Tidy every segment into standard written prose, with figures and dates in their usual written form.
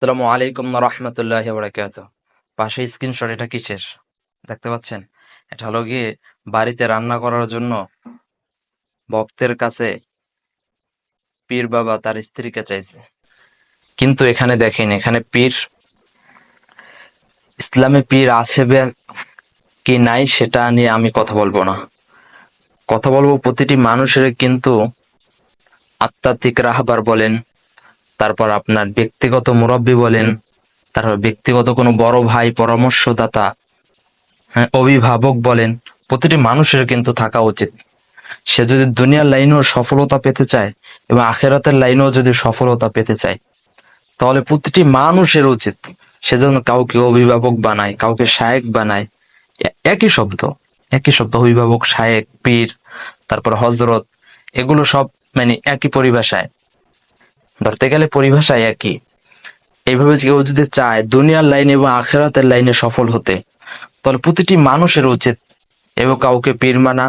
আসসালামু আলাইকুম রহমতুল্লাহ বরাকাত। পাশে স্ক্রিনশট, এটা কিসের দেখতে পাচ্ছেন? এটা হলো গিয়ে বাড়িতে রান্না করার জন্য ভক্তের কাছে পীর বাবা তার স্ত্রীকে চাইছে। কিন্তু এখানে দেখেন, এখানে পীর, ইসলামে পীর আছে কি নাই সেটা নিয়ে আমি কথা বলবো না। কথা বলবো প্রতিটি মানুষের কিন্তু আধ্যাত্মিক রাহবার বলেন, তারপর আপনার ব্যক্তিগত মুরব্বী বলেন, তারপর ব্যক্তিগত কোনো বড় ভাই, পরামর্শদাতা, হ্যাঁ, অভিভাবক বলেন, প্রতিটি মানুষের কিন্তু থাকা উচিত। সে যদি দুনিয়ার লাইনেও সফলতা পেতে চায় এবং আখেরাতের লাইনেও যদি সফলতা পেতে চায়, তাহলে প্রতিটি মানুষের উচিত সে যেন কাউকে অভিভাবক বানায়, কাউকে শায়েক বানায়। একই শব্দ, একই শব্দ, অভিভাবক, শায়েক, পীর, তারপর হজরত, এগুলো সব মানে একই পরিভাষায়, ধরতে গেলে পরিভাষায় একই। এইভাবে কেউ যদি চায় দুনিয়ার লাইনে এবং আখেরাতের লাইনে সফল হতে, তাহলে প্রতিটি মানুষের উচিত এবং কাউকে পীর মানা,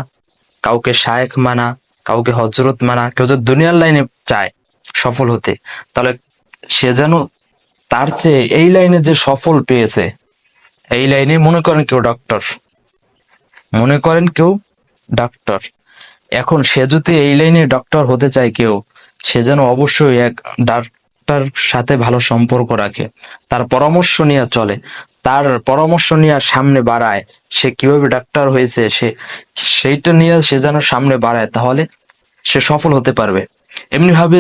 কাউকে শায়েখ মানা, কাউকে হজরত মানা। কেউ যদি দুনিয়ার লাইনে চায় সফল হতে, তাহলে সে যেন তার চেয়ে এই লাইনে যে সফল পেয়েছে, এই লাইনে মনে করেন কেউ ডক্টর, মনে করেন কেউ ডক্টর, এখন সে যদি এই লাইনে ডক্টর হতে চায় কেউ, সে যেন অবশ্যই এক ডাক্তার সাথে ভালো সম্পর্ক রাখে, তার পরামর্শ নিয়ে চলে, তার পরামর্শ নিয়ে সামনে বাড়ায়। সে কিভাবে ডাক্তার হয়েছে সেইটা নিয়ে সে যেন সামনে বাড়ায়, তাহলে সে সফল হতে পারবে। এমনি ভাবে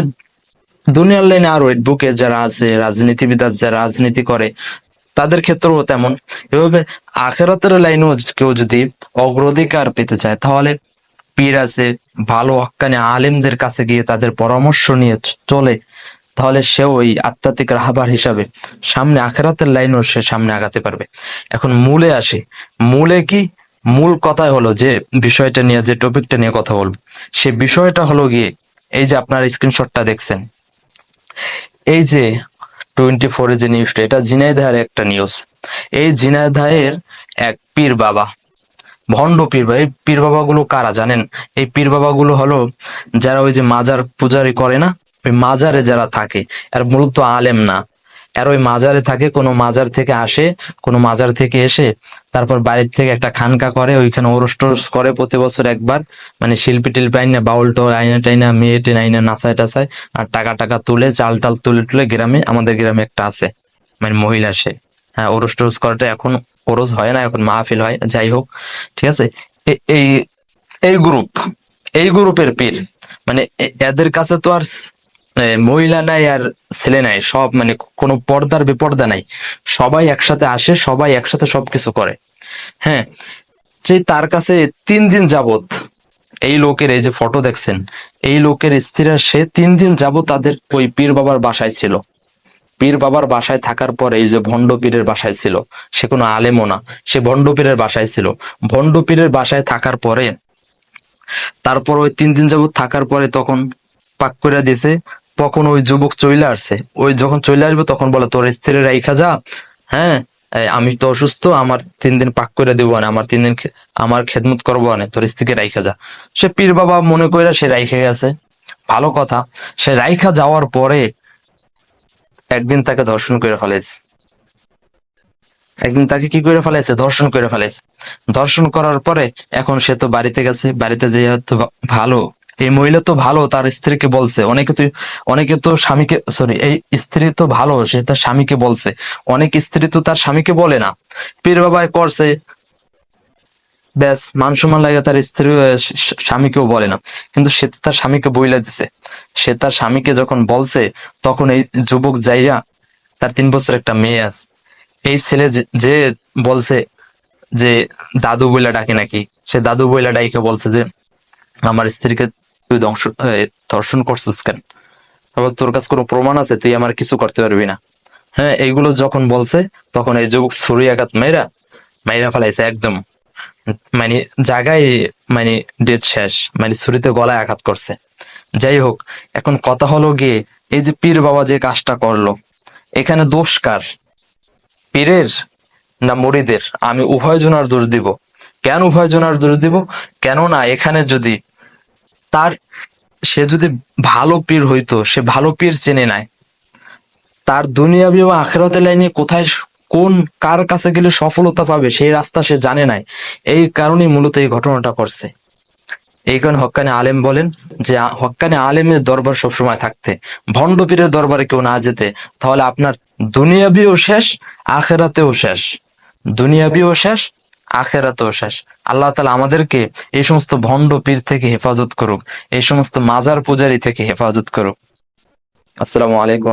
দুনিয়ার লাইনে আরো বুকে যারা আছে, রাজনীতিবিদ যারা রাজনীতি করে, তাদের ক্ষেত্রেও তেমন। এভাবে আখেরাতের লাইনেও কেউ যদি অগ্রাধিকার পেতে চায়, তাহলে পীর আছে, ভালো হক্কানি আলেমদের কাছে গিয়ে তাদের পরামর্শ নিয়ে চলে, তাহলে সেও ওই আধ্যাত্মিক রাহবার হিসাবে সামনে আখেরাতের লাইনও সে সামনে আগাতে পারবে। এখন মূলে আসে, মূলে কি? মূল কথাই হলো যে বিষয়টা নিয়ে, যে টপিকটা নিয়ে কথা বলবো, সে বিষয়টা হলো গিয়ে এই যে আপনার স্ক্রিনশটটা দেখছেন, এই যে 24 যে নিউজটা, এটা ঝিনাইদহের একটা নিউজ। এই ঝিনাইদহের এক পীর বাবা, ভণ্ড পীর বাবা। এই পীর বাবা গুলো কারা জানেন? এই পীর বাবা গুলো হলো যারা ওই যে মাজার পূজারি করে না, ওই মাজারে যারা থাকে, আর মূলত আলেম না, আর ওই মাজারে থাকে, কোনো মাজার থেকে আসে, কোনো মাজার থেকে এসে তারপর বাড়ির থেকে একটা খানকা করে, ওইখানে ওরস টোরস করে প্রতি বছর একবার, মানে শিল্পী টিল্পি আইনা, বাউল টোল আইনা টাইনা, মেয়ে টেন আইনা নাচায় টাচায়, আর টাকা টাকা তুলে, চাল টাল তুলে তুলে, গ্রামে, আমাদের গ্রামে একটা আছে মানে মহিলা, সে, হ্যাঁ, ওরস টোরস করাটা এখন ওরস হয় না, এখন মাহফিল হয়, যাই হোক, ঠিক আছে। এই এই গ্রুপ, এই গ্রুপের পীর, মানে এদের কাছে তো আর মহিলা নাই আর ছেলে নাই, সব মানে কোনো পর্দার বেপর্দা নাই, সবাই একসাথে আসে, সবাই একসাথে সবকিছু করে। হ্যাঁ, যে তার কাছে 3 দিন যাবত, এই লোকের, এই যে ফটো দেখছেন, এই লোকের স্ত্রীরা, সে 3 দিন যাবত তাদের ওই পীর বাবার বাসায় ছিল। পীর বাবার বাসায় থাকার পরে, এই যে ভণ্ড পীরের বাসায় ছিল, সে কোনো আলেমও না, সে ভণ্ড পীরের বাসায় ছিল। ভণ্ড পীরের বাসায় থাকার পরে, তারপর ওই 3 দিন যাবত থাকার পরে তখন পাক করে দিছে। তখন ওই যুবক চলে আসছে, ওই যখন চলে আসবে তখন বলে, তোর স্ত্রী রাইখা যা, হ্যাঁ, আমি তো অসুস্থ, আমার 3 দিন পাক করে দিব না, আমার 3 দিন আমার খেদমত করবো না, তোর স্ত্রীকে রাইখা যা। সে পীর বাবা মনে করে সে রাইখে গেছে, ভালো কথা। সে রাইখা যাওয়ার পরে একদিন তাকে ধর্ষণ করে ফেলেছে, একদিন তাকে কি করে ফেলাইছে, ধর্ষণ করে ফেলাইছে। ধর্ষণ করার পরে এখন সে তো বাড়িতে গেছে, বাড়িতে যে হয়তো ভালো, এই মহিলা তো ভালো, তার স্ত্রীকে বলছে, অনেকে তো স্বামীকে, সরি, এই স্ত্রী তো ভালো, সে তার স্বামীকে বলছে। অনেক স্ত্রী তো তার স্বামীকে বলে না, পীর বাবাই করছে, ব্যাস, মান সম্মান লাগে, তার স্ত্রী স্বামীকেও বলে না, কিন্তু সে তো তার স্বামীকে বইলা দিছে। সে তার স্বামীকে যখন বলছে, তখন এই যুবক যাইয়া, তার 3 বছর একটা মেয়ে আছে, এই ছেলে যে বলছে যে দাদু বইলা ডাকে নাকি, সে দাদু বইলা ডাইকে বলছে যে আমার স্ত্রীকে তুই ধর্ষণ করছিস কেন, তারপর তোর কাছে কোনো প্রমাণ আছে, তুই আমার কিছু করতে পারবি না। হ্যাঁ, এইগুলো যখন বলছে, তখন এই যুবক ছুরি আঘাত মাইরা মাইরা ফেলাইছে একদম, মানে জায়গায়, মানে ডেট শেষ, মানে ছুরিতে গলায় আঘাত করছে। যাই হোক, এখন কথা হলো গিয়ে, এই যে পীর বাবা যে কাজটা করলো, এখানে দোষ কার? পীরের না মুরিদের? আমি উভয় জনার দোষ দিব। কেন উভয় জনার দোষ দিব? কেননা এখানে যদি তার, সে যদি ভালো পীর হইতো, সে ভালো পীর চেনে নাই, তার দুনিয়াবি ও আখিরাতের লাইনে কোথায় কোন কার কাছে গেলে সফলতা পাবে সেই রাস্তা সে জানে নাই। এই কারণেই মূলত এই ঘটনাটা করছে। এই কারণে হক্কানি আলেম বলেন যে হক্কানি আলেমের দরবার সবসময় থাকতে, ভণ্ড পীরের দরবারে কেউ না যেতে, তাহলে আপনার দুনিয়াবিও শেষ, আখেরাতেও শেষ। দুনিয়াবিও শেষ, আখেরাতেও শেষ। আল্লাহ তাআলা আমাদেরকে এই সমস্ত ভণ্ড পীর থেকে হেফাজত করুক, এই সমস্ত মাজার পূজারী থেকে হেফাজত করুক। আসসালামু আলাইকুম।